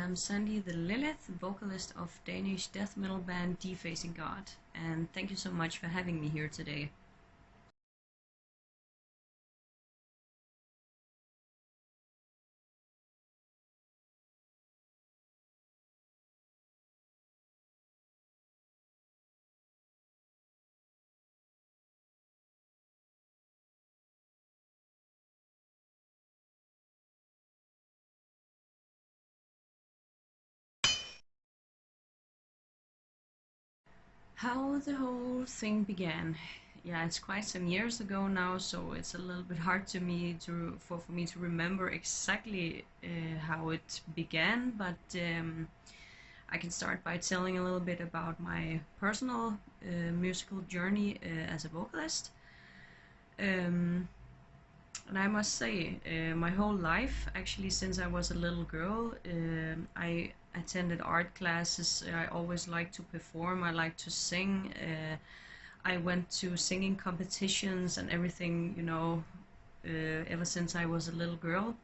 I'm Sandie the Lilith, vocalist of Danish death metal band Defacing, and thank you so much for having me here today. How the whole thing began. Yeah, it's quite some years ago now, so it's a little bit hard for me to remember exactly how it began, but I can start by telling a little bit about my personal musical journey as a vocalist. And I must say, my whole life, actually, since I was a little girl, I attended art classes. I always liked to perform. I liked to sing. I went to singing competitions and everything, ever since I was a little girl.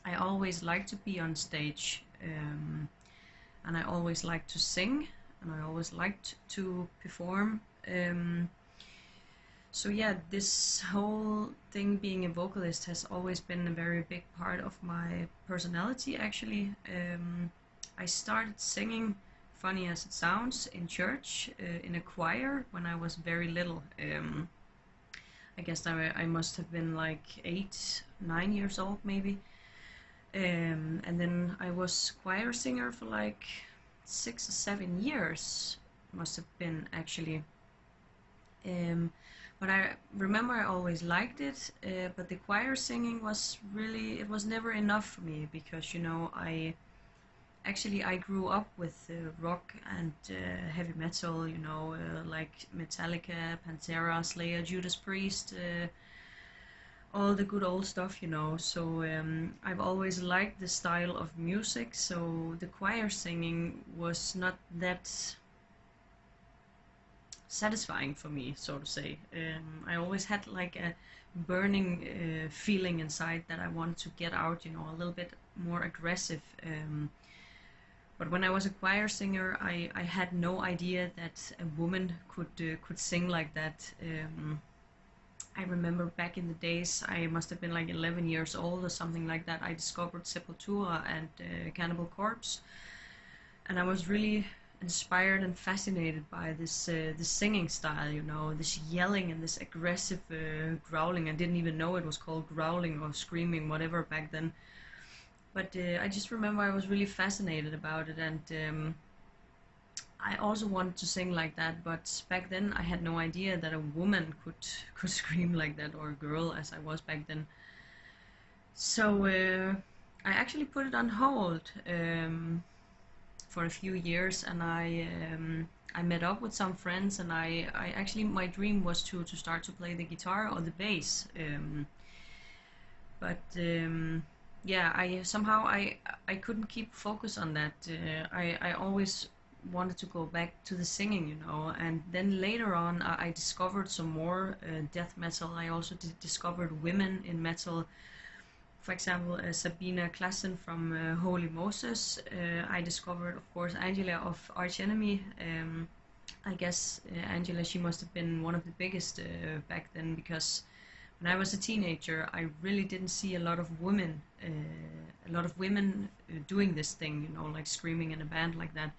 I always liked to be on stage, and I always liked to sing, and I always liked to perform. So yeah, this whole thing being a vocalist has always been a very big part of my personality, actually. I started singing, funny as it sounds, in church, in a choir when I was very little. I guess I must have been like 8, 9 years old maybe. And then I was choir singer for like 6 or 7 years, must have been actually. But I remember I always liked it, but the choir singing was really, it was never enough for me, because I grew up with rock and heavy metal, like Metallica, Pantera, Slayer, Judas Priest, all the good old stuff, so I've always liked the style of music, so the choir singing was not that satisfying for me, so to say. I always had like a burning feeling inside that I wanted to get out, a little bit more aggressive. But when I was a choir singer, I had no idea that a woman could sing like that. I remember back in the days, I must have been like 11 years old or something like that. I discovered Sepultura and Cannibal Corpse, and I was really inspired and fascinated by this singing style, this yelling and this aggressive growling. I didn't even know it was called growling or screaming, whatever, back then. But I just remember I was really fascinated about it, and I also wanted to sing like that. But back then I had no idea that a woman could scream like that, or a girl, as I was back then. So I actually put it on hold for a few years, and I met up with some friends, and I actually, my dream was to start to play the guitar or the bass, but yeah, I couldn't keep focus on that. I always wanted to go back to the singing, and then later on I discovered some more death metal. I also discovered women in metal. For example, Sabina Klassen from Holy Moses. I discovered, of course, Angela of Arch Enemy. I guess Angela, she must have been one of the biggest back then, because when I was a teenager, I really didn't see a lot of women doing this thing, like screaming in a band like that.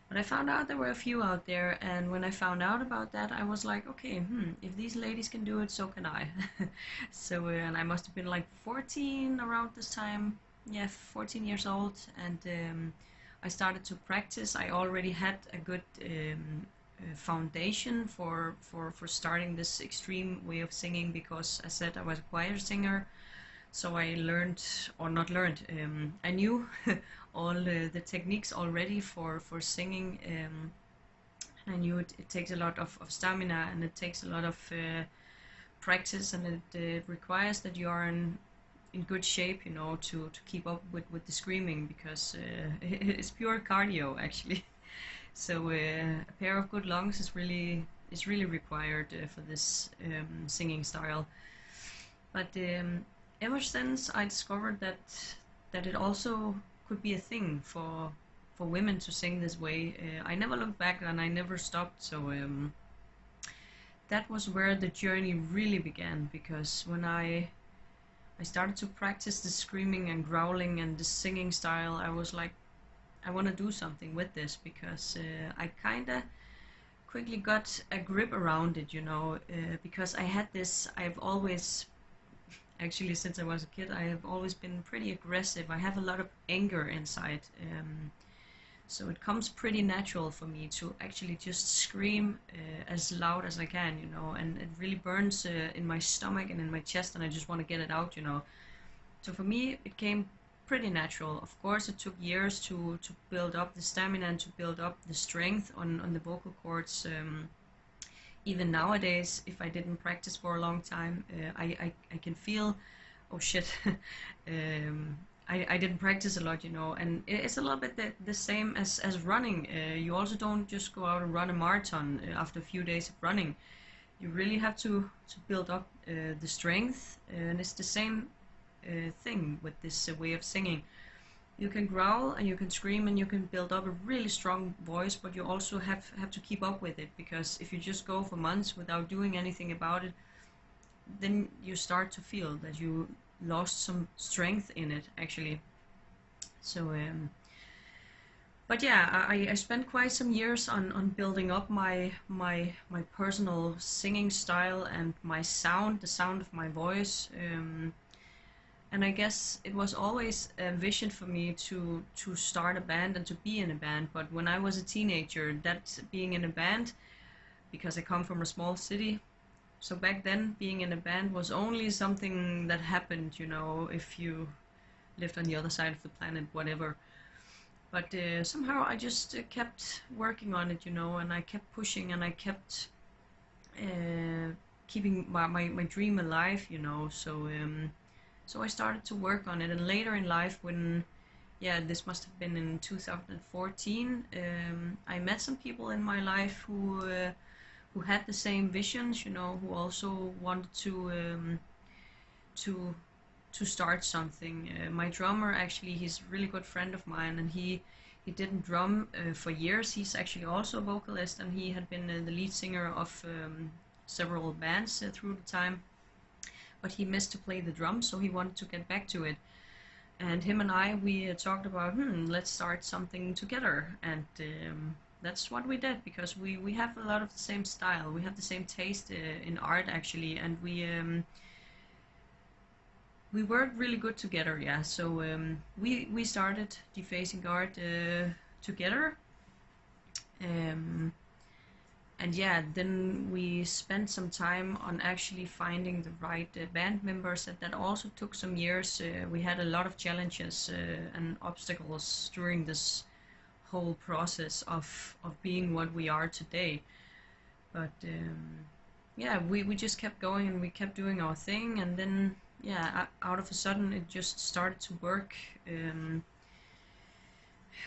But I found out there were a few out there, and when I found out about that, I was like, okay, if these ladies can do it, so can I. So, and I must have been like 14 around this time. Yeah, 14 years old, and I started to practice. I already had a good foundation for starting this extreme way of singing, because I said I was a choir singer. So I learned, or not learned, I knew all the techniques already for singing. I knew it takes a lot of stamina, and it takes a lot of practice, and it requires that you are in good shape, to keep up with the screaming, because it's pure cardio, actually. So a pair of good lungs is really required for this singing style. But ever since I discovered that it also could be a thing for women to sing this way. I never looked back and I never stopped. So that was where the journey really began, because when I started to practice the screaming and growling and the singing style, I was like, I want to do something with this, because I kind of quickly got a grip around it, you know, because I had this, I've always, actually since I was a kid, I have always been pretty aggressive. I have a lot of anger inside. So it comes pretty natural for me to actually just scream as loud as I can, you know, and it really burns in my stomach and in my chest, and I just want to get it out, you know. So for me, it came pretty natural. Of course, it took years to build up the stamina and to build up the strength on the vocal cords. Even nowadays, if I didn't practice for a long time, I can feel, oh shit, I didn't practice a lot, you know, and it's a little bit the same as running. You also don't just go out and run a marathon after a few days of running. You really have to build up the strength, and it's the same thing with this way of singing. You can growl and you can scream and you can build up a really strong voice, but you also have to keep up with it, because if you just go for months without doing anything about it, then you start to feel that you lost some strength in it, actually. So but yeah, I spent quite some years on building up my personal singing style and my sound, the sound of my voice. And I guess it was always a vision for me to start a band and to be in a band. But when I was a teenager, that being in a band, because I come from a small city, so back then being in a band was only something that happened, you know, if you lived on the other side of the planet, whatever. But somehow I just kept working on it, you know, and I kept pushing and I kept keeping my dream alive, you know. So I started to work on it, and later in life, when, yeah, this must have been in 2014, I met some people in my life who had the same visions, you know, who also wanted to start something. My drummer, actually, he's a really good friend of mine, and he didn't drum for years. He's actually also a vocalist, and he had been the lead singer of several bands through the time. But he missed to play the drums, so he wanted to get back to it. And him and I, we talked about, let's start something together. And that's what we did, because we have a lot of the same style. We have the same taste in art, actually, and we worked really good together, yeah. So we started Defacing art together. And yeah, then we spent some time on actually finding the right band members, and that also took some years. We had a lot of challenges and obstacles during this whole process of being what we are today. But yeah, we just kept going and we kept doing our thing, and then yeah, out of a sudden it just started to work.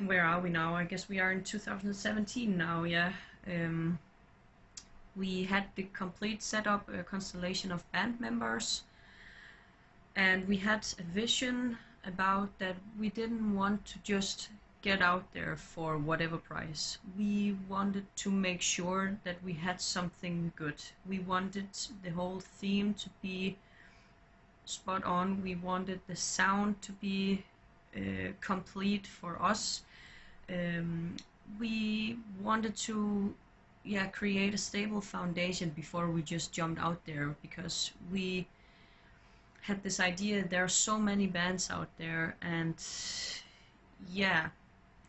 Where are we now? I guess we are in 2017 now, yeah. We had the complete setup, a constellation of band members, and we had a vision about that we didn't want to just get out there for whatever price. We wanted to make sure that we had something good. We wanted the whole theme to be spot on. We wanted the sound to be complete for us. We wanted to create a stable foundation before we just jumped out there, because we had this idea there are so many bands out there, and yeah,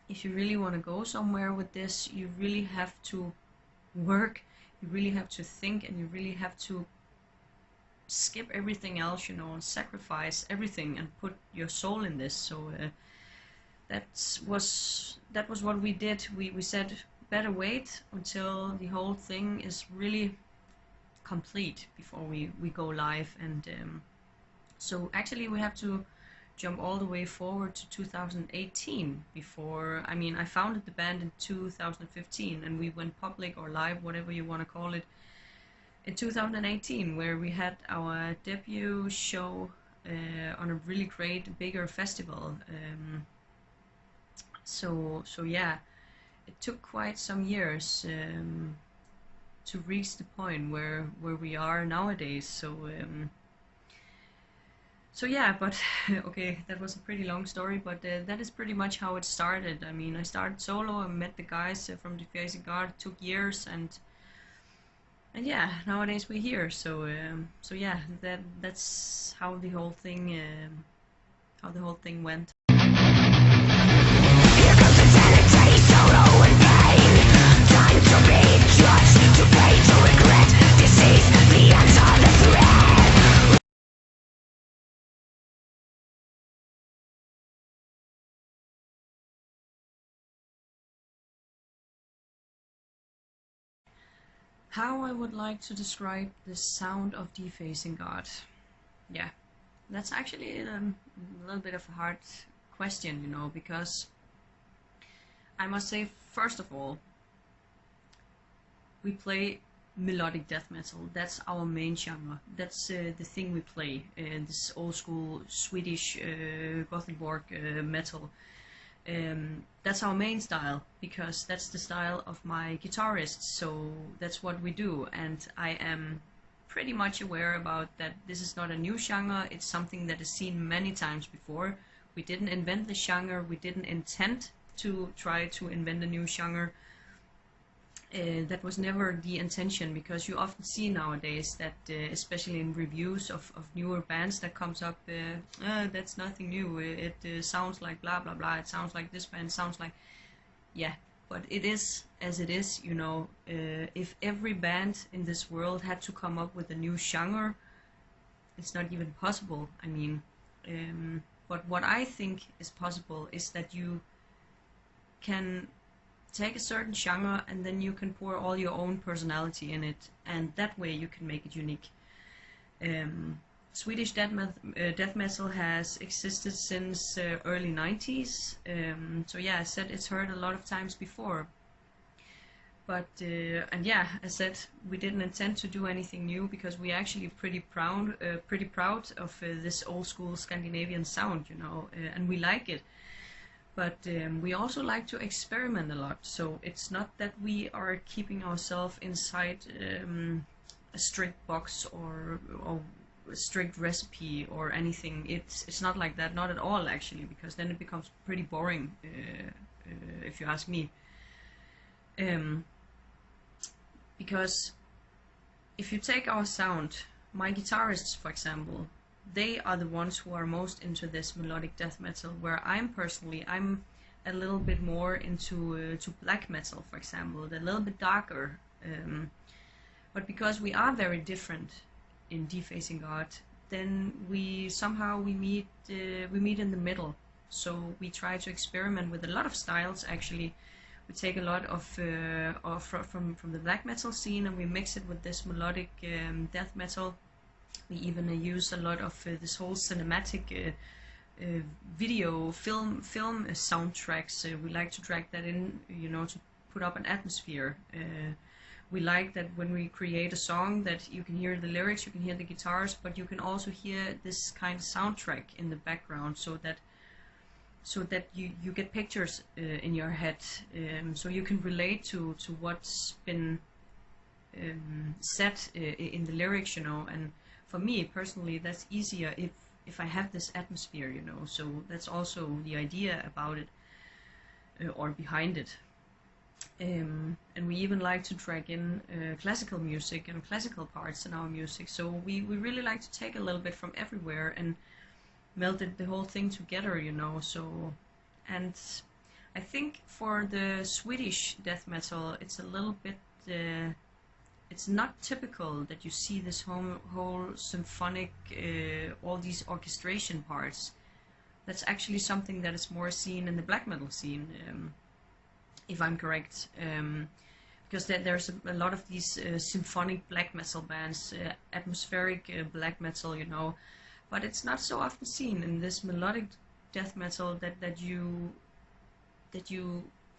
if you really want to go somewhere with this, you really have to work, you really have to think, and you really have to skip everything else, you know, and sacrifice everything and put your soul in this. So that was what we did. We said better wait until the whole thing is really complete before we go live. And so actually we have to jump all the way forward to 2018 before, I mean, I founded the band in 2015 and we went public or live, whatever you want to call it, in 2018, where we had our debut show on a really great bigger festival. So yeah, it took quite some years to reach the point where we are nowadays. So yeah, but okay, that was a pretty long story, but that is pretty much how it started. I mean, I started solo and met the guys from Defacing. It took years, and yeah, nowadays we're here. So yeah, that's how the whole thing went. Here comes insanity, sorrow and pain. Time to be judged, to pay, to regret. Disease, the answer, the threat. How I would like to describe the sound of Defacing God. Yeah, that's actually a little bit of a hard question, you know, because I must say, first of all, we play melodic death metal. That's our main genre. That's the thing we play. This old school Swedish Gothenburg metal. That's our main style, because that's the style of my guitarist, so that's what we do. And I am pretty much aware about that this is not a new genre. It's something that is seen many times before. We didn't invent the genre. We didn't intend to try to invent a new genre. That was never the intention, because you often see nowadays that, especially in reviews of newer bands, that comes up, that's nothing new, it sounds like blah blah blah, it sounds like this band sounds like, yeah, but it is as it is, you know. If every band in this world had to come up with a new genre, it's not even possible. I mean, but what I think is possible is that you can take a certain genre and then you can pour all your own personality in it, and that way you can make it unique. Swedish death metal has existed since early 90s. So yeah, I said it's heard a lot of times before. But and yeah, I said we didn't intend to do anything new, because we're actually pretty proud of this old school Scandinavian sound, you know, and we like it. But we also like to experiment a lot, so it's not that we are keeping ourselves inside a strict box or a strict recipe or anything. It's not like that, not at all actually, because then it becomes pretty boring, if you ask me. Because if you take our sound, my guitarists, for example, they are the ones who are most into this melodic death metal, where I'm a little bit more into to black metal, for example, a little bit darker. But because we are very different in Defacing God, then we meet in the middle. So we try to experiment with a lot of styles. Actually, we take a lot of from the black metal scene, and we mix it with this melodic death metal. We even use a lot of this whole cinematic video film soundtracks. We like to drag that in, you know, to put up an atmosphere. We like that when we create a song, that you can hear the lyrics, you can hear the guitars, but you can also hear this kind of soundtrack in the background, so that you get pictures in your head, so you can relate to what's been said in the lyrics, you know. And for me personally, that's easier if I have this atmosphere, you know. So that's also the idea about it, or behind it. And we even like to drag in classical music and classical parts in our music. So we really like to take a little bit from everywhere and meld the whole thing together, you know. So, and I think for the Swedish death metal, it's a little bit it's not typical that you see this whole symphonic, all these orchestration parts. That's actually something that is more seen in the black metal scene, if I'm correct. Because there's a lot of these symphonic black metal bands, atmospheric black metal, you know. But it's not so often seen in this melodic death metal that you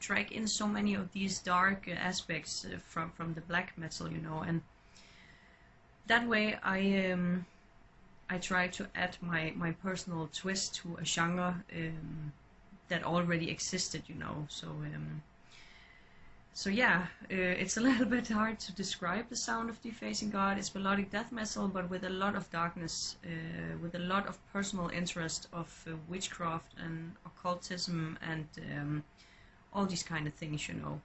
drag in so many of these dark aspects from the black metal, you know. And that way I try to add my personal twist to a genre, that already existed, you know. So yeah, it's a little bit hard to describe the sound of Defacing God. It's melodic death metal, but with a lot of darkness, with a lot of personal interest of witchcraft and occultism and all these kind of things, you know.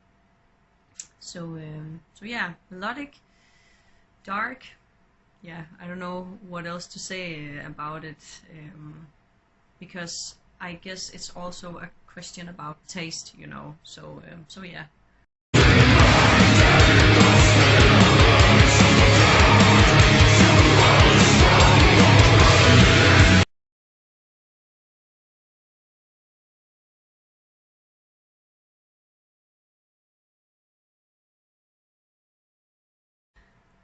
So yeah, melodic, dark. Yeah, I don't know what else to say about it, because I guess it's also a question about taste, you know. So yeah.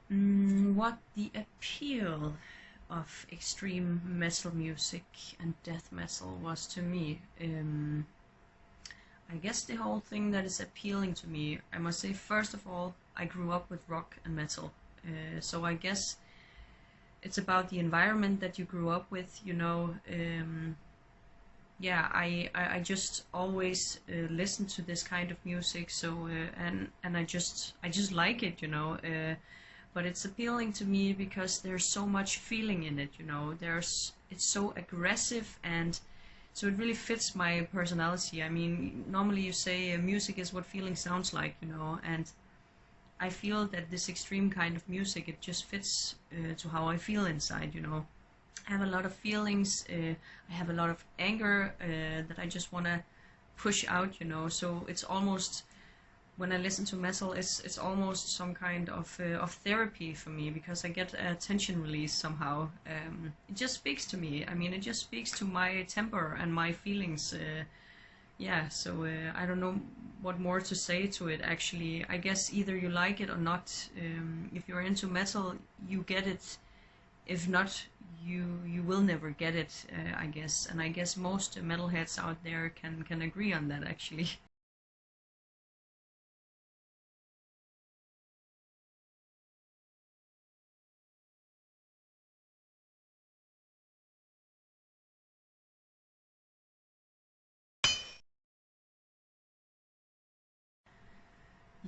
What the appeal of extreme metal music and death metal was to me. I guess the whole thing that is appealing to me, I must say, first of all, I grew up with rock and metal. So I guess it's about the environment that you grew up with, you know. Yeah, I just always listen to this kind of music, so and I just like it, you know. But it's appealing to me because there's so much feeling in it, you know. It's so aggressive, and so it really fits my personality. I mean, normally you say music is what feeling sounds like, you know, and I feel that this extreme kind of music, it just fits to how I feel inside, you know. I have a lot of feelings, I have a lot of anger that I just want to push out, you know. So it's almost, when I listen to metal, it's almost some kind of therapy for me, because I get a tension release somehow. It just speaks to me. I mean, it just speaks to my temper and my feelings. Yeah, so I don't know what more to say to it, actually. I guess either you like it or not. If you're into metal, you get it. If not, you will never get it, I guess. And I guess most metalheads out there can agree on that, actually.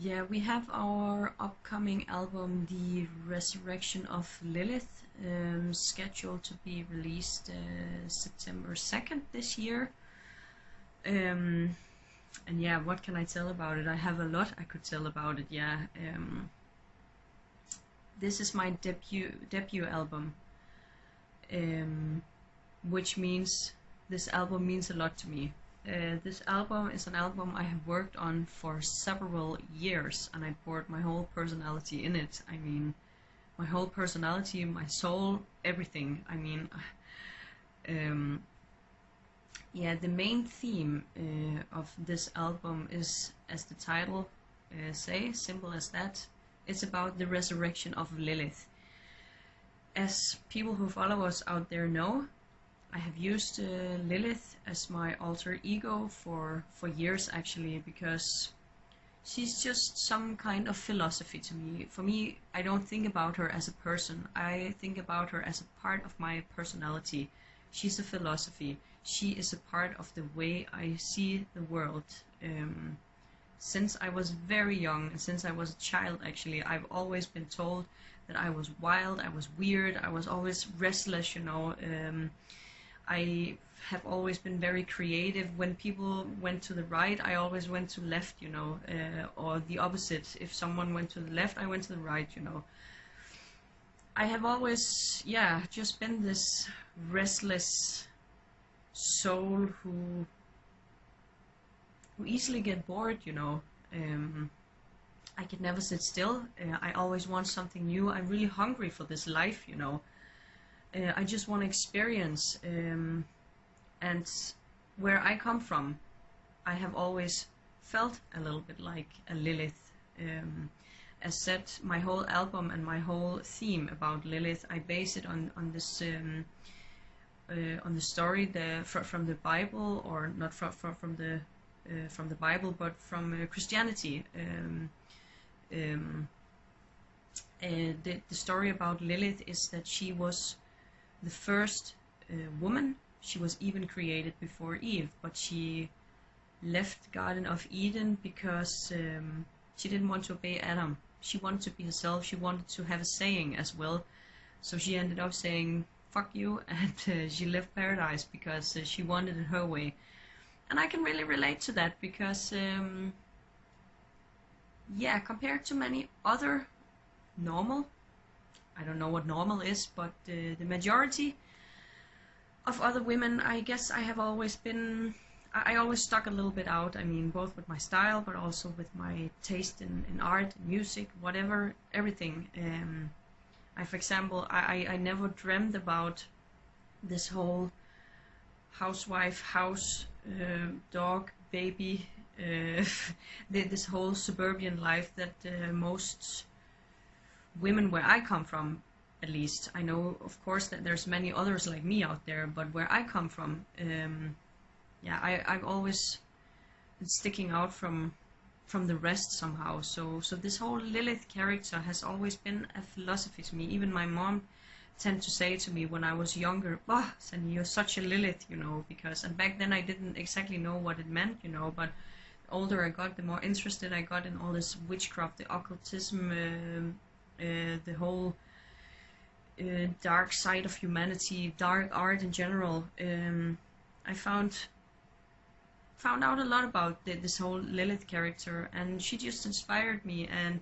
Yeah, we have our upcoming album, The Resurrection of Lilith, scheduled to be released September 2nd this year. And yeah, what can I tell about it? I have a lot I could tell about it, yeah. This is my debut album, which means this album means a lot to me. This album is an album I have worked on for several years, and I poured my whole personality in it. I mean, my whole personality, my soul, everything. I mean, yeah, the main theme of this album is, as the title say, simple as that. It's about the resurrection of Lilith. As people who follow us out there know, I have used Lilith as my alter ego for years, actually, because she's just some kind of philosophy to me. For me, I don't think about her as a person. I think about her as a part of my personality. She's a philosophy. She is a part of the way I see the world. Since I was very young, since I was a child, actually, I've always been told that I was wild, I was weird, I was always restless, you know. I have always been very creative. When people went to the right, I always went to left, you know, or the opposite. If someone went to the left, I went to the right, you know. I have always, yeah, just been this restless soul who easily get bored, you know. I could never sit still. I always want something new. I'm really hungry for this life, you know. I just want to experience, and where I come from, I have always felt a little bit like a Lilith. As said, my whole album and my whole theme about Lilith, I base it on this on the story from the Bible, or not from the Bible, but from Christianity. The story about Lilith is that she was the first woman. She was even created before Eve, but she left Garden of Eden because she didn't want to obey Adam. She wanted to be herself. She wanted to have a saying as well. So she ended up saying, fuck you, and she left paradise because she wanted it her way. And I can really relate to that because, yeah, compared to many other normal, I don't know what normal is, but the majority of other women, I guess I have always been, I always stuck a little bit out. I mean, both with my style, but also with my taste in art, music, whatever, everything. For example, I never dreamed about this whole housewife, house, dog, baby, this whole suburban life that most women where I come from, at least, I know of course that there's many others like me out there, but where I come from, yeah, I've always been sticking out from the rest somehow. So this whole Lilith character has always been a philosophy to me. Even my mom tend to say to me when I was younger, "Bah, Sandie, you're such a Lilith," you know, because, and back then I didn't exactly know what it meant, you know, but the older I got, the more interested I got in all this witchcraft, the occultism, the whole dark side of humanity, dark art in general. I found out a lot about this whole Lilith character, and she just inspired me, and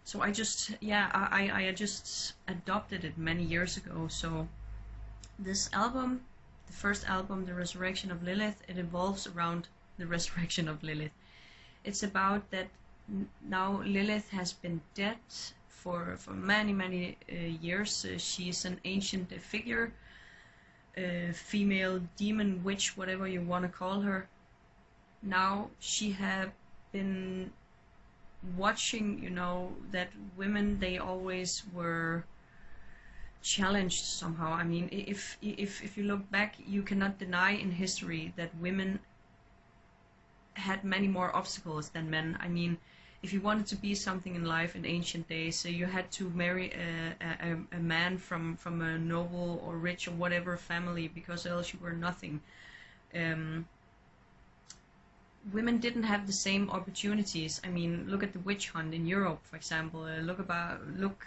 so I just, yeah, I just adopted it many years ago. So this album, the first album, The Resurrection of Lilith, it evolves around the resurrection of Lilith. It's about that now Lilith has been dead for many years. She's an ancient figure, female demon, witch, whatever you want to call her. Now she have been watching, you know, that women, they always were challenged somehow. I mean, if you look back, you cannot deny in history that women had many more obstacles than men. I mean, if you wanted to be something in life in ancient days, you had to marry a man from a noble or rich or whatever family, because else you were nothing. Women didn't have the same opportunities. I mean, look at the witch hunt in Europe, for example. Look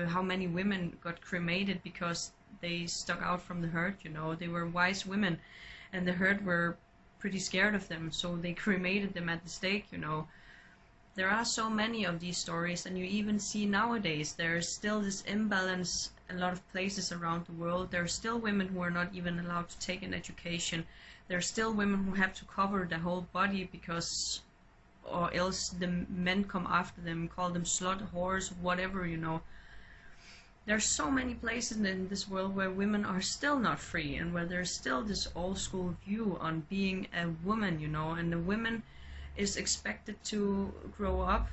how many women got cremated because they stuck out from the herd. You know, they were wise women, and the herd were pretty scared of them, so they cremated them at the stake. You know, there are so many of these stories, and you even see nowadays there's still this imbalance. A lot of places around the world, there are still women who are not even allowed to take an education. There are still women who have to cover their whole body because, or else the men come after them, call them slut, whores, whatever, you know. There's so many places in this world where women are still not free, and where there's still this old school view on being a woman, you know, and the woman is expected to grow up,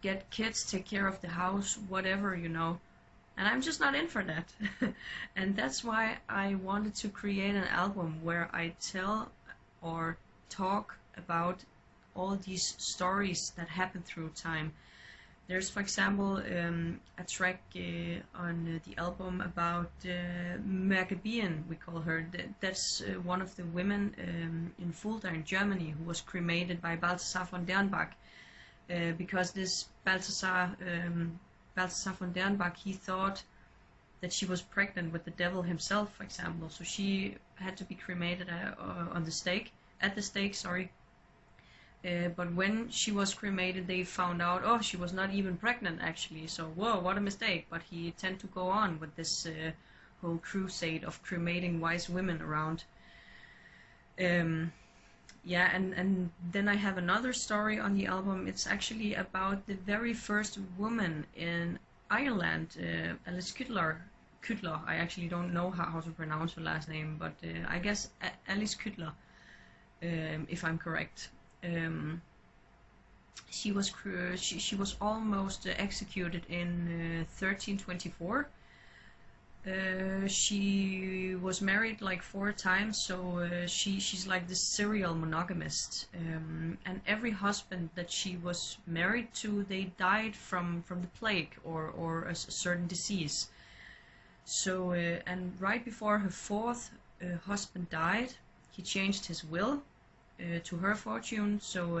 get kids, take care of the house, whatever, you know. And I'm just not in for that. And that's why I wanted to create an album where I tell or talk about all these stories that happen through time. There's, for example, a track on the album about Maccabean, we call her. That's one of the women in Fulda in Germany who was cremated by Balthasar von Dernbach, because this Balthasar von Dernbach, he thought that she was pregnant with the devil himself, for example. So she had to be cremated at the stake. But when she was cremated, they found out, oh, she was not even pregnant actually. So whoa, what a mistake. But he tended to go on with this whole crusade of cremating wise women around. Yeah, and then I have another story on the album. It's actually about the very first woman in Ireland, Alice Cutler. I actually don't know how to pronounce her last name, but I guess Alice Cutler, if I'm correct. She was almost executed in 1324. She was married like 4 times, so she's like this serial monogamist, and every husband that she was married to, they died from the plague or a certain disease. So and right before her 4th husband died, he changed his will to her fortune. So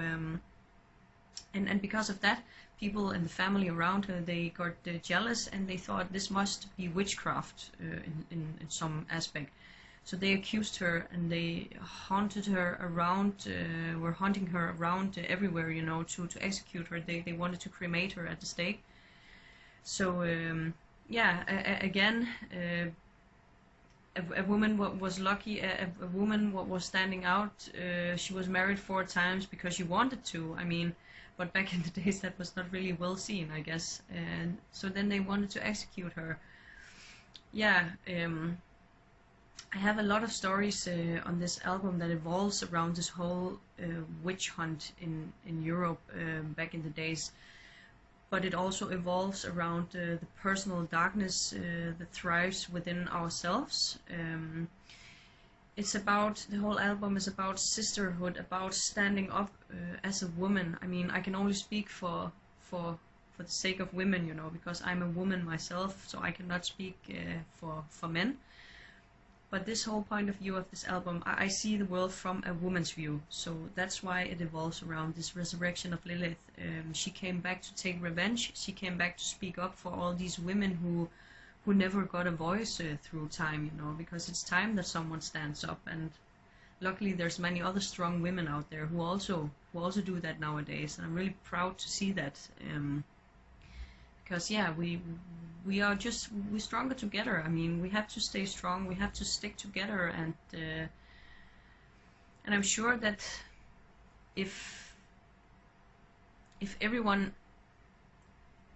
and because of that, people in the family around her, they got jealous, and they thought this must be witchcraft in some aspect. So they accused her, and they haunted her around, were haunting her around everywhere, you know, to execute her. They wanted to cremate her at the stake. So yeah, again, a woman was lucky, a woman was standing out. She was married 4 times because she wanted to. I mean, but back in the days that was not really well seen, I guess. And so then they wanted to execute her. Yeah, I have a lot of stories on this album that evolves around this whole witch hunt in Europe back in the days. But it also evolves around the personal darkness that thrives within ourselves. It's about, the whole album is about sisterhood, about standing up as a woman. I mean, I can only speak for the sake of women, you know, because I'm a woman myself, so I cannot speak for men. But this whole point of view of this album, I see the world from a woman's view. So that's why it evolves around this resurrection of Lilith. She came back to take revenge. She came back to speak up for all these women who never got a voice through time, you know, because it's time that someone stands up. And luckily there's many other strong women out there who also do that nowadays. And I'm really proud to see that. Because yeah, we're stronger together. I mean, we have to stay strong, we have to stick together, and I'm sure that if everyone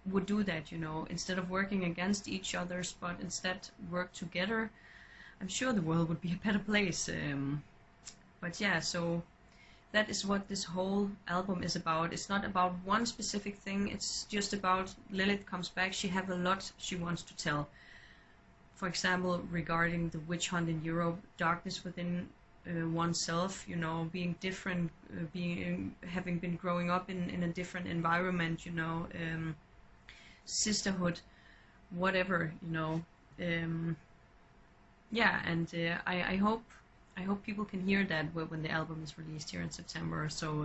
would do that, you know, instead of working against each other's, but instead work together, I'm sure the world would be a better place. But yeah, so that is what this whole album is about. It's not about one specific thing, it's just about Lilith comes back. She has a lot she wants to tell. For example, regarding the witch hunt in Europe, darkness within oneself, you know, being different, having been growing up in a different environment, you know, sisterhood, whatever, you know. Yeah, and I hope people can hear that when the album is released here in September. So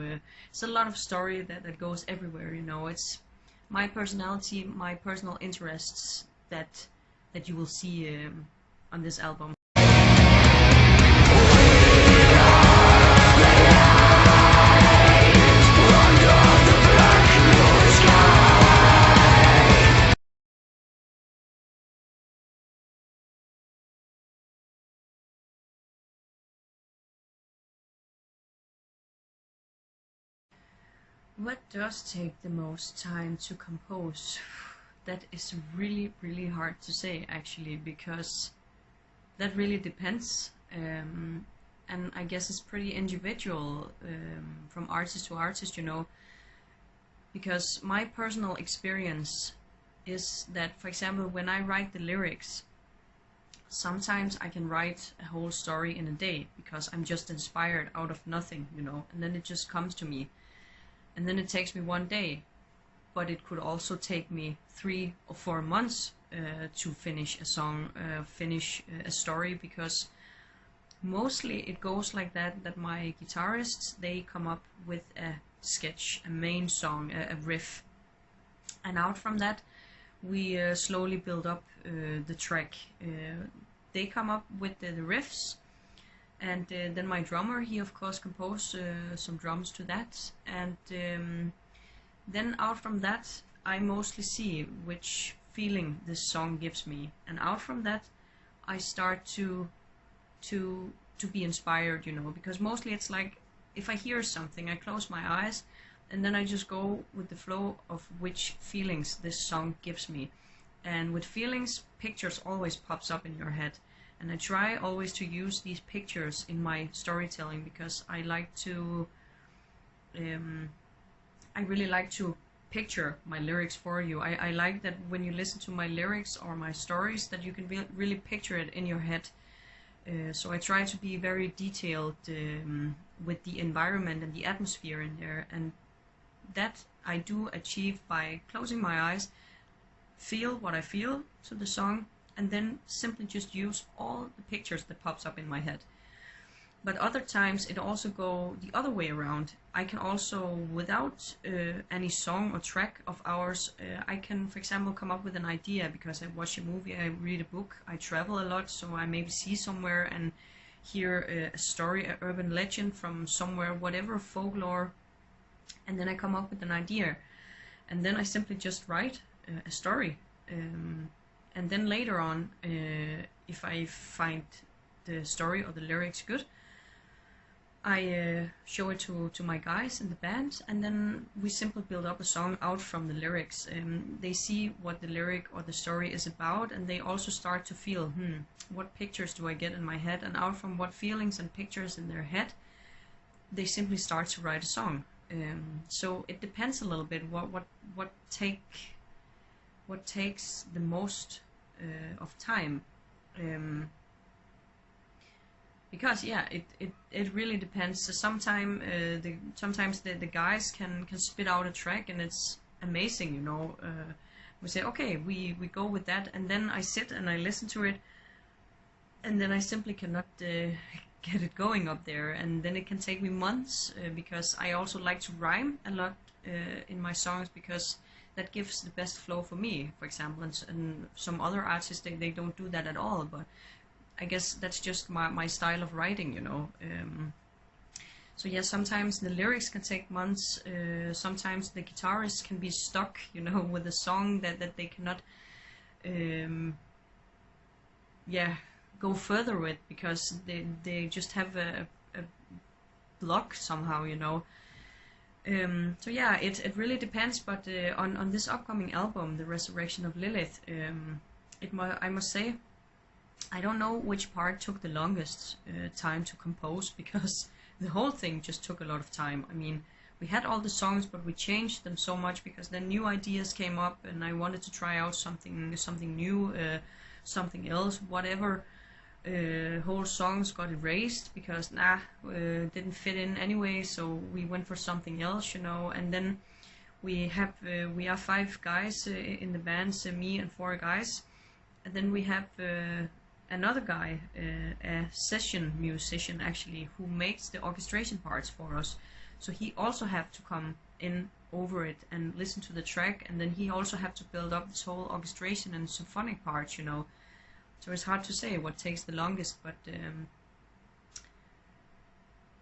it's a lot of story that goes everywhere, you know. It's my personality, my personal interests that you will see on this album. What does take the most time to compose? That is really, really hard to say, actually, because that really depends. And I guess it's pretty individual from artist to artist, you know, because my personal experience is that, for example, when I write the lyrics, sometimes I can write a whole story in a day because I'm just inspired out of nothing, you know, and then it just comes to me. And then it takes me 1 day, but it could also take me 3 or 4 months to finish a song, finish a story, because mostly it goes like that my guitarists, they come up with a sketch, a main song, a riff, and out from that we slowly build up the track. They come up with the riffs, and then my drummer, he of course composed some drums to that, and then out from that I mostly see which feeling this song gives me, and out from that I start to be inspired, you know, because mostly it's like if I hear something, I close my eyes and then I just go with the flow of which feelings this song gives me. And with feelings, pictures always pops up in your head. And I try always to use these pictures in my storytelling, because I like to, I really like to picture my lyrics for you. I like that when you listen to my lyrics or my stories, that you can really picture it in your head. So I try to be very detailed with the environment and the atmosphere in there, and that I do achieve by closing my eyes, feel what I feel to the song, and then simply just use all the pictures that pops up in my head. But other times it also go the other way around. I can also, without any song or track of ours, I can, for example, come up with an idea because I watch a movie, I read a book, I travel a lot, so I maybe see somewhere and hear a story, an urban legend from somewhere, whatever, folklore, and then I come up with an idea, and then I simply just write a story, and then later on, if I find the story or the lyrics good, I show it to my guys in the band, and then we simply build up a song out from the lyrics. They see what the lyric or the story is about, and they also start to feel, what pictures do I get in my head? And out from what feelings and pictures in their head, they simply start to write a song. So it depends a little bit what takes the most of time. Because yeah, it really depends. So sometimes the guys can spit out a track and it's amazing, you know. We say okay, we go with that, and then I sit and I listen to it, and then I simply cannot get it going up there, and then it can take me months because I also like to rhyme a lot in my songs, because that gives the best flow for me, for example, and some other artists they don't do that at all, but I guess that's just my style of writing, you know. So yeah, sometimes the lyrics can take months, sometimes the guitarist can be stuck, you know, with a song that they cannot yeah, go further with, because they just have a block somehow, you know. So yeah, it really depends, but on this upcoming album, The Resurrection of Lilith, I must say, I don't know which part took the longest time to compose, because the whole thing just took a lot of time. I mean, we had all the songs, but we changed them so much because then new ideas came up, and I wanted to try out something new, something else, whatever. Whole songs got erased because didn't fit in anyway, so we went for something else, you know. And then we are 5 guys in the band, me and 4 guys, and then we have another guy, a session musician actually, who makes the orchestration parts for us. So he also have to come in over it and listen to the track, and then he also have to build up this whole orchestration and symphonic parts, you know. So it's hard to say what takes the longest, but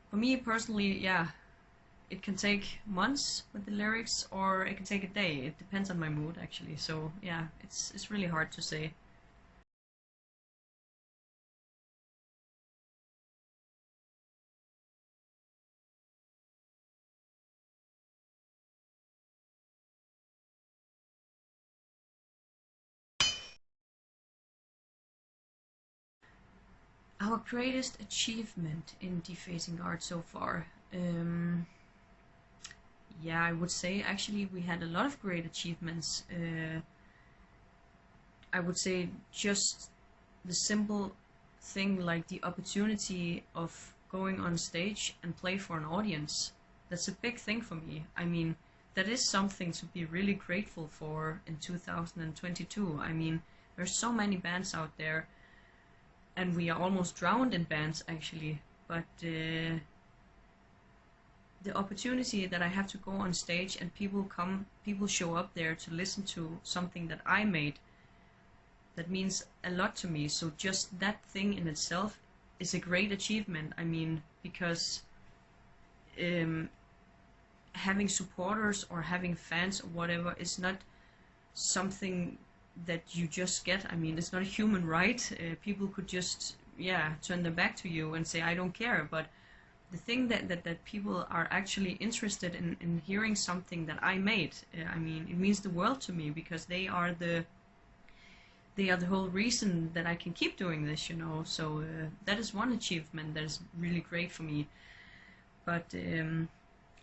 for me personally, yeah, it can take months with the lyrics, or it can take a day. It depends on my mood actually. So yeah, it's really hard to say. Our greatest achievement in defacing art so far. Yeah, I would say actually we had a lot of great achievements. I would say just the simple thing like the opportunity of going on stage and play for an audience. That's a big thing for me. I mean, that is something to be really grateful for in 2022. I mean, there's so many bands out there, and we are almost drowned in bands actually, but the opportunity that I have to go on stage and people show up there to listen to something that I made, that means a lot to me. So just that thing in itself is a great achievement. I mean, because having supporters or having fans or whatever is not something that you just get. I mean, it's not a human right. People could just, yeah, turn their back to you and say, I don't care. But the thing that people are actually interested in hearing something that I made, I mean, it means the world to me, because they are the whole reason that I can keep doing this, you know. So that is one achievement that is really great for me. But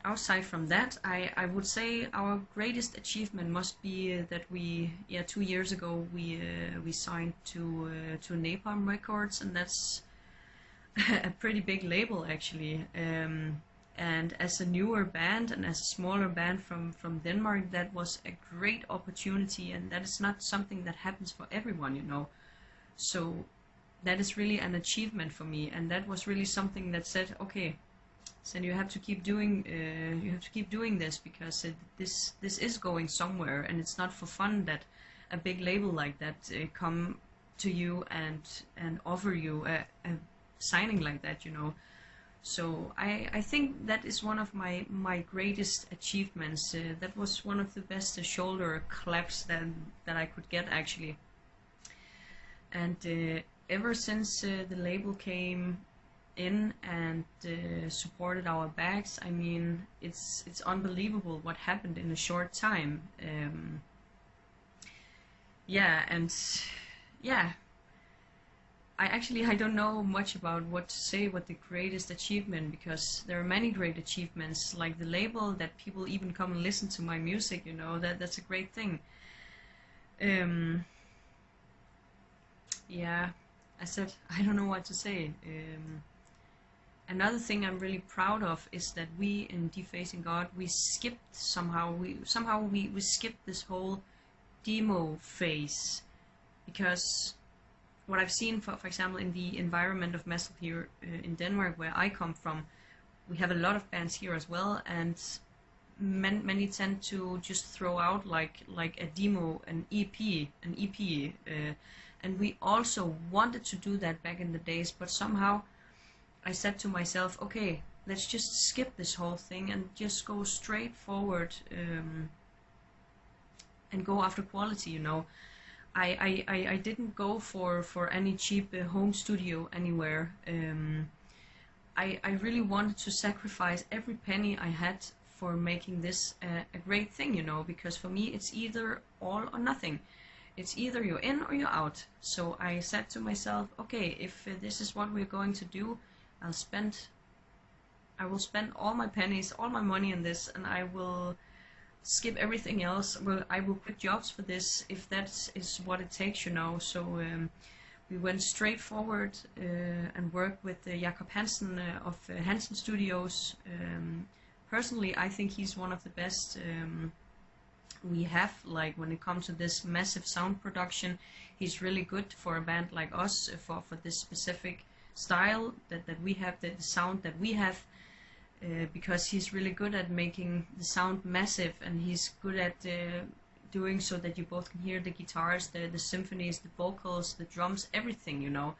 outside from that, I would say our greatest achievement must be that we, 2 years ago we signed to Napalm Records, and that's a pretty big label actually. And as a newer band and as a smaller band from Denmark, that was a great opportunity, and that is not something that happens for everyone, you know. So that is really an achievement for me, and that was really something that said, okay, so you have to keep doing this, because this is going somewhere, and it's not for fun that a big label like that come to you and offer you a signing like that, you know. So I think that is one of my greatest achievements. That was one of the best shoulder claps that I could get, actually. And ever since the label came in and supported our bags, I mean, it's unbelievable what happened in a short time. Yeah, and yeah, I don't know much about what to say, what the greatest achievement, because there are many great achievements, like the label, that people even come and listen to my music, you know, that's a great thing. Yeah, I said, I don't know what to say. Another thing I'm really proud of is that we in Defacing God, we skipped somehow we skipped this whole demo phase, because what I've seen, for example, in the environment of metal here in Denmark, where I come from, we have a lot of bands here as well, and many tend to just throw out like a demo, an EP, and we also wanted to do that back in the days, but somehow I said to myself, okay, let's just skip this whole thing and just go straight forward and go after quality, you know. I didn't go for any cheap home studio anywhere. I really wanted to sacrifice every penny I had for making this a great thing, you know, because for me it's either all or nothing. It's either you're in or you're out. So I said to myself, okay, if this is what we're going to do, I will spend all my pennies, all my money on this, and I will skip everything else. Well, I will quit jobs for this if that is what it takes, you know. So we went straight forward and worked with Jakob Hansen of Hansen Studios. Personally, I think he's one of the best we have, like, when it comes to this massive sound production. He's really good for a band like us, for this specific style that we have, the sound that we have. Because he's really good at making the sound massive, and he's good at doing so that you both can hear the guitars, the symphonies, the vocals, the drums, everything, you know.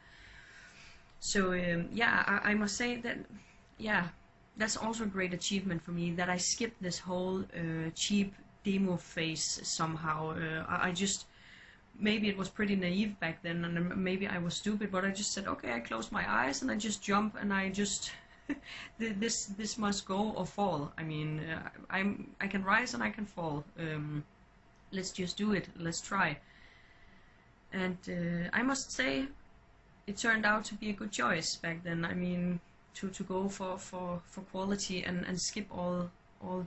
So yeah, I must say that, yeah, that's also a great achievement for me, that I skipped this whole cheap demo phase somehow. I just, maybe it was pretty naive back then, and maybe I was stupid, but I just said, okay, I close my eyes and I just jump, and I just this must go or fall. I mean, I can rise and I can fall. Let's just do it. Let's try. And I must say, it turned out to be a good choice back then. I mean, to go for quality and skip all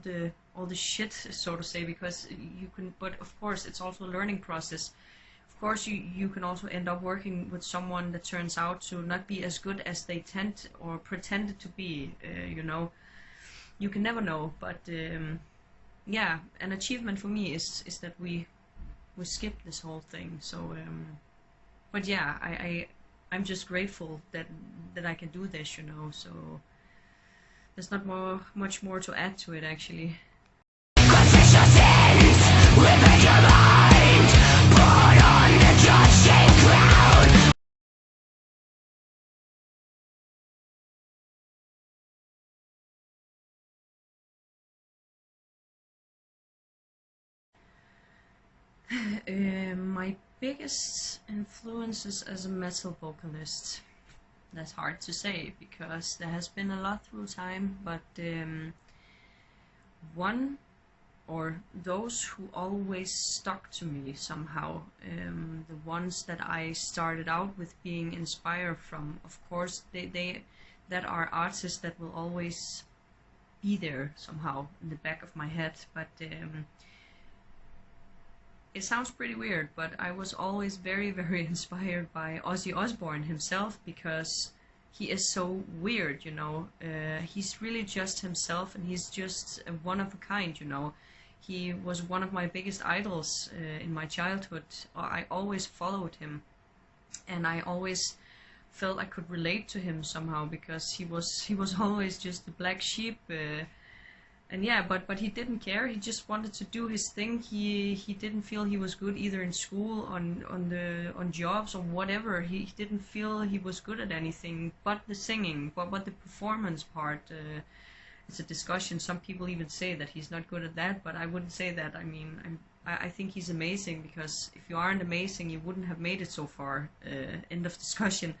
the shit, so to say, because you can. But of course, it's also a learning process. Of course, you can also end up working with someone that turns out to not be as good as they tend or pretended to be. You know, you can never know. But yeah, an achievement for me is that we skipped this whole thing. So, but yeah, I'm just grateful that I can do this. You know, so there's not much more to add to it, actually. Confess your sins within your mind. Put on the judging crown. My biggest influences as a metal vocalist. That's hard to say, because there has been a lot through time, but one, or those who always stuck to me somehow, the ones that I started out with being inspired from, of course, they that are artists that will always be there somehow in the back of my head, but it sounds pretty weird, but I was always very, very inspired by Ozzy Osbourne himself, because he is so weird, you know. He's really just himself, and he's just one of a kind, you know. He was one of my biggest idols in my childhood. I always followed him, and I always felt I could relate to him somehow, because he was always just the black sheep. And yeah, but he didn't care. He just wanted to do his thing. He didn't feel he was good either in school, on jobs or whatever. He didn't feel he was good at anything but the singing, but the performance part. It's a discussion. Some people even say that he's not good at that, but I wouldn't say that. I mean, I think he's amazing, because if you aren't amazing, you wouldn't have made it so far. End of discussion.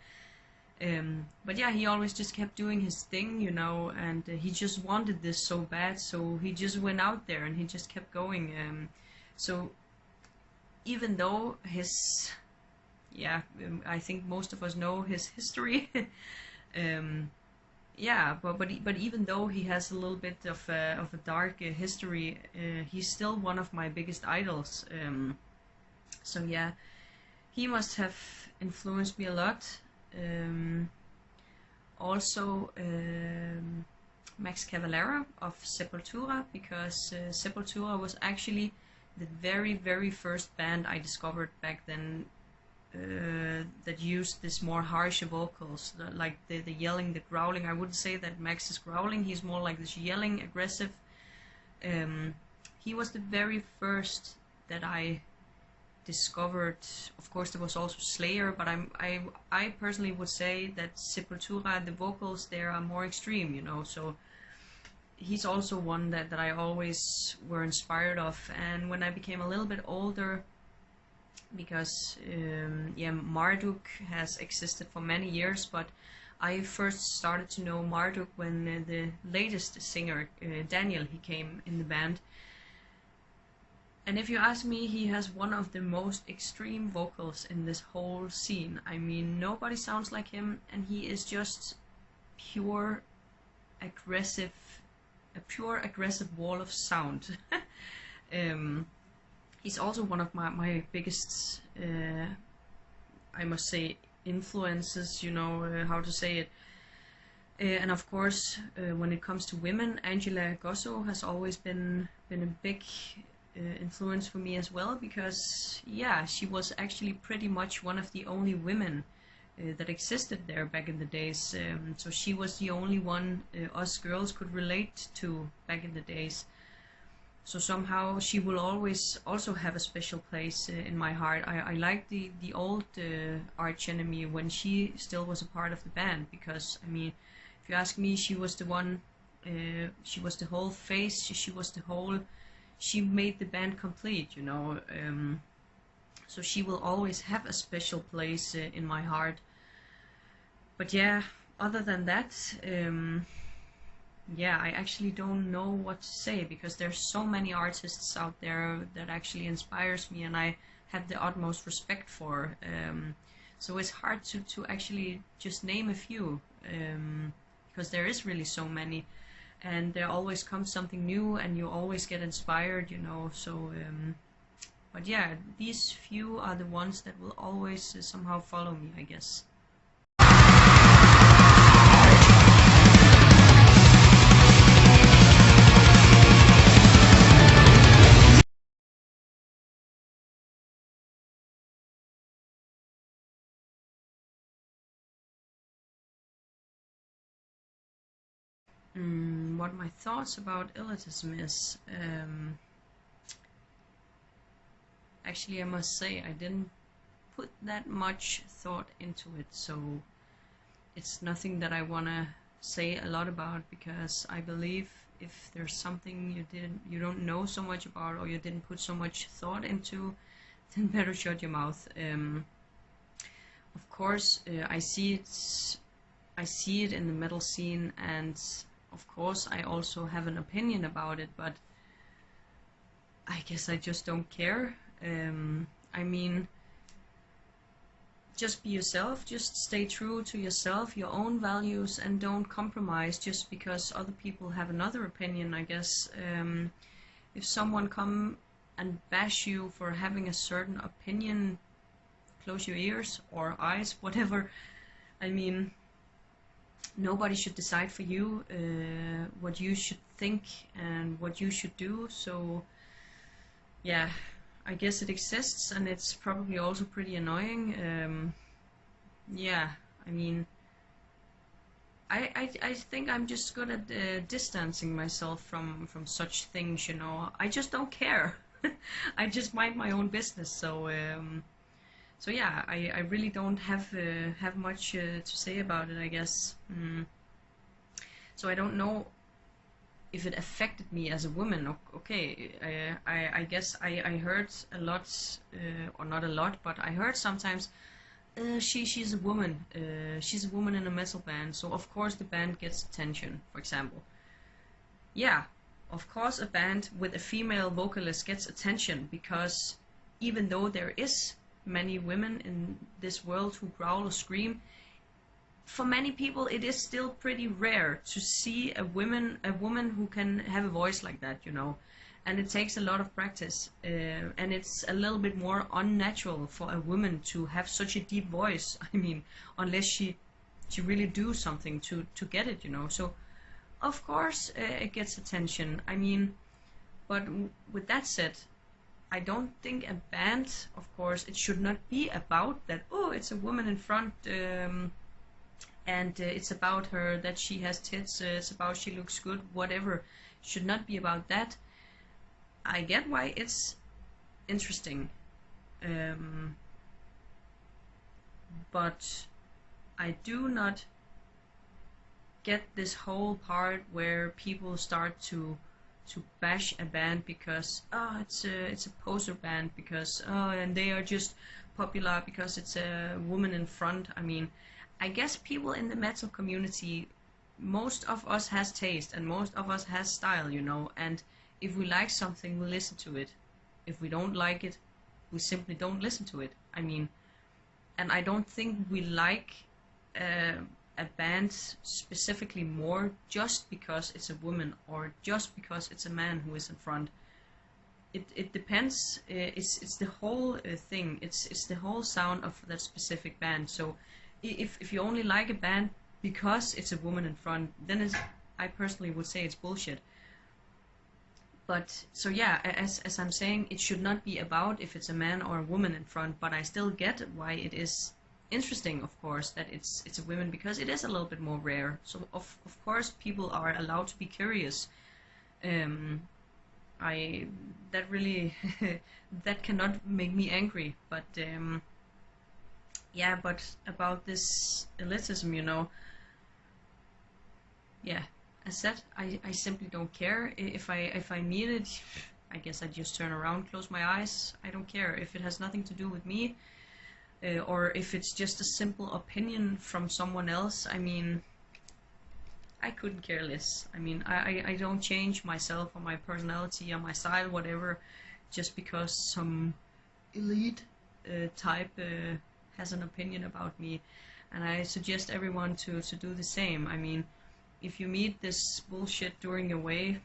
But yeah, he always just kept doing his thing, you know, and he just wanted this so bad, so he just went out there and he just kept going. So even though his, yeah, I think most of us know his history. Yeah, but even though he has a little bit of a dark history, he's still one of my biggest idols. So yeah, he must have influenced me a lot. Also Max Cavalera of Sepultura, because Sepultura was actually the very first band I discovered back then, that used this more harsh vocals, like the yelling, the growling. I wouldn't say that Max is growling, he's more like this yelling, aggressive. He was the very first that I discovered. Of course there was also Slayer, but I personally would say that Sepultura, the vocals there are more extreme, you know, so he's also one that I always were inspired of. And when I became a little bit older, because yeah, Marduk has existed for many years, but I first started to know Marduk when the latest singer, Daniel, he came in the band. And if you ask me, he has one of the most extreme vocals in this whole scene. I mean, nobody sounds like him, and he is just pure aggressive, a pure aggressive wall of sound. He's also one of my biggest, I must say, influences, you know, how to say it. And of course, when it comes to women, Angela Gosso has always been a big influence for me as well, because yeah, she was actually pretty much one of the only women that existed there back in the days. So she was the only one us girls could relate to back in the days. So somehow she will always also have a special place in my heart. I like the old Arch Enemy when she still was a part of the band, because I mean, if you ask me, she was the one, she was the whole face, she was the whole, she made the band complete, you know. So she will always have a special place in my heart. But yeah, other than that, yeah, I actually don't know what to say, because there's so many artists out there that actually inspires me and I have the utmost respect for. So it's hard to actually just name a few, because there is really so many, and there always comes something new and you always get inspired, you know. So but yeah, these few are the ones that will always somehow follow me, I guess. What my thoughts about elitism is, actually I must say I didn't put that much thought into it, so it's nothing that I want to say a lot about, because I believe if there's something you don't know so much about, or you didn't put so much thought into, then better shut your mouth. Of course, I see it in the metal scene, and of course I also have an opinion about it, but I guess I just don't care. I mean, just be yourself, just stay true to yourself, your own values, and don't compromise just because other people have another opinion, I guess. If someone come and bash you for having a certain opinion, close your ears or eyes, whatever. I mean, nobody should decide for you what you should think and what you should do. So yeah, I guess it exists, and it's probably also pretty annoying. Yeah, I mean, I think I'm just good at distancing myself from such things, you know. I just don't care. I just mind my own business. So yeah, I really don't have much to say about it, I guess. So I don't know if it affected me as a woman. Okay, I guess I heard a lot, or not a lot, but I heard sometimes she's a woman. She's a woman in a metal band, so of course the band gets attention, for example. Yeah, of course a band with a female vocalist gets attention, because even though there is many women in this world who growl or scream, for many people it is still pretty rare to see a woman who can have a voice like that, you know. And it takes a lot of practice, and it's a little bit more unnatural for a woman to have such a deep voice. I mean, unless she really do something to get it, you know. So of course it gets attention. I mean, but with that said, I don't think a band, of course, it should not be about that, oh, it's a woman in front, and it's about her, that she has tits, it's about she looks good, whatever. It should not be about that. I get why it's interesting, but I do not get this whole part where people start to bash a band because it's a poser band, because and they are just popular because it's a woman in front. I mean, I guess people in the metal community, most of us has taste and most of us has style, you know, and if we like something, we listen to it. If we don't like it, we simply don't listen to it. I mean, and I don't think we like a band specifically more just because it's a woman or just because it's a man who is in front. It depends. It's the whole thing. It's the whole sound of that specific band. So if you only like a band because it's a woman in front, then I personally would say it's bullshit. But so yeah, as I'm saying, it should not be about if it's a man or a woman in front, but I still get why it is interesting, of course, that it's a woman, because it is a little bit more rare. So of course people are allowed to be curious. I that really that cannot make me angry, but yeah, but about this elitism, you know, yeah, as said, I simply don't care. If I meet it, I guess I just turn around, close my eyes. I don't care if it has nothing to do with me, or if it's just a simple opinion from someone else. I mean, I couldn't care less. I mean, I don't change myself or my personality or my style, whatever, just because some elite type has an opinion about me. And I suggest everyone to do the same. I mean, if you meet this bullshit during your way,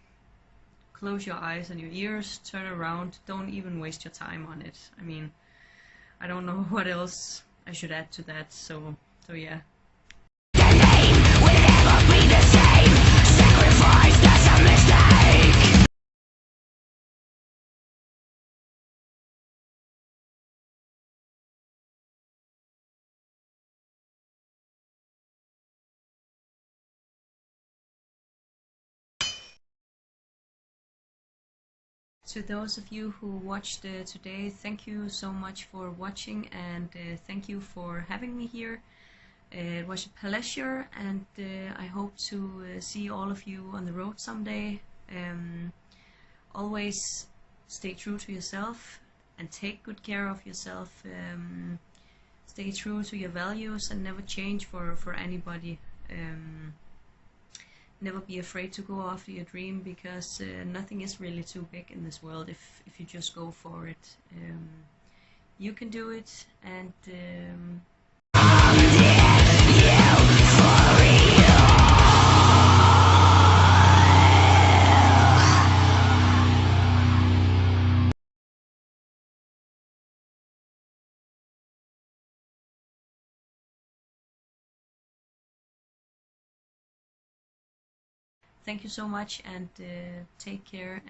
close your eyes and your ears, turn around, don't even waste your time on it. I mean, I don't know what else I should add to that, so yeah. The name will never be the same. Sacrifice, that's a mistake. To those of you who watched today, thank you so much for watching, and thank you for having me here. It was a pleasure, and I hope to see all of you on the road someday. Always stay true to yourself and take good care of yourself. Stay true to your values and never change for anybody. Never be afraid to go after your dream, because nothing is really too big in this world if you just go for it. You can do it, and thank you so much, and take care.